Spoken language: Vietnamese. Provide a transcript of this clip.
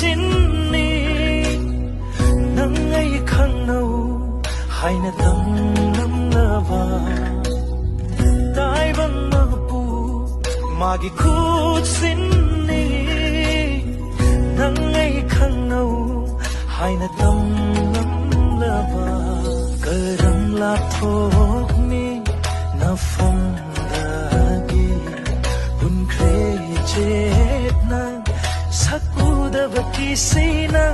sinni nang ai khang nau hai na tam nam lava tai bang na pu magi khut sinni nang ai khang nau hai na tam nam lava karam la thok ni na phong dagi hun kre jet na sakuda bakisina